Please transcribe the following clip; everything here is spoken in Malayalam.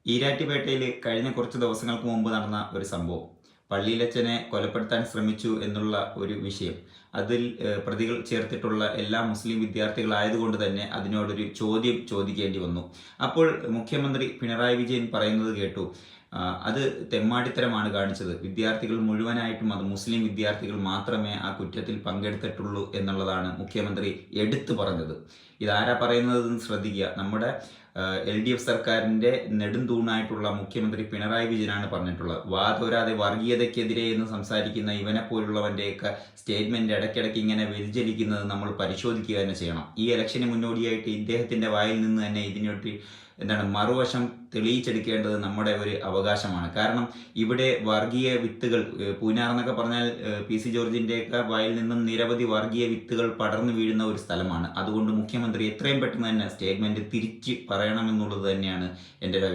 ഈരാറ്റുപേട്ടയിൽ കഴിഞ്ഞ കുറച്ച് ദിവസങ്ങൾക്ക് മുമ്പ് നടന്ന ഒരു സംഭവം, പള്ളിയിലച്ചനെ കൊലപ്പെടുത്താൻ ശ്രമിച്ചു എന്നുള്ള ഒരു വിഷയം, അതിൽ പ്രതികൾ ചേർത്തിട്ടുള്ള എല്ലാ മുസ്ലിം വിദ്യാർത്ഥികളായതുകൊണ്ട് തന്നെ അതിനോടൊരു ചോദ്യം ചോദിക്കേണ്ടി വന്നു. അപ്പോൾ മുഖ്യമന്ത്രി പിണറായി വിജയൻ പറയുന്നത് കേട്ടു, അത് തെമ്മാടിത്തരമാണ് കാണിച്ചത്. വിദ്യാർത്ഥികൾ മുഴുവനായിട്ടും, അത് മുസ്ലിം വിദ്യാർത്ഥികൾ മാത്രമേ ആ കുറ്റത്തിൽ പങ്കെടുത്തിട്ടുള്ളൂ എന്നുള്ളതാണ് മുഖ്യമന്ത്രി എടുത്തു പറഞ്ഞത്. ഇതാരാ പറയുന്നതെന്ന് ശ്രദ്ധിക്കുക. നമ്മുടെ LDF സർക്കാരിൻ്റെ നെടുംതൂണായിട്ടുള്ള മുഖ്യമന്ത്രി പിണറായി വിജയനാണ് പറഞ്ഞിട്ടുള്ളത്. വാതോരാതെ വർഗീയതയ്ക്കെതിരെ എന്ന് സംസാരിക്കുന്ന ഇവനെ പോലുള്ളവൻ്റെയൊക്കെ സ്റ്റേറ്റ്മെൻറ്റ് ഇടയ്ക്കിടയ്ക്ക് ഇങ്ങനെ വ്യതിചലിക്കുന്നത് നമ്മൾ പരിശോധിക്കുക തന്നെ ചെയ്യണം. ഈ ഇലക്ഷന് മുന്നോടിയായിട്ട് ഇദ്ദേഹത്തിൻ്റെ വായിൽ നിന്ന് തന്നെ ഇതിനൊരു മറുവശം തെളിയിച്ചെടുക്കേണ്ടത് നമ്മുടെ ഒരു അവകാശമാണ്. കാരണം ഇവിടെ വർഗീയ വിത്തുകൾ, പൂനാർ എന്നൊക്കെ പറഞ്ഞാൽ PC ജോർജിൻ്റെയൊക്കെ വായിൽ നിന്നും നിരവധി വർഗീയ വിത്തുകൾ പടർന്നു വീഴുന്ന ഒരു സ്ഥലമാണ്. അതുകൊണ്ട് മുഖ്യമന്ത്രി എത്രയും പെട്ടെന്ന് തന്നെ സ്റ്റേറ്റ്മെൻറ്റ് തിരിച്ച് പറയണമെന്നുള്ളത് തന്നെയാണ് എൻ്റെ ഒരു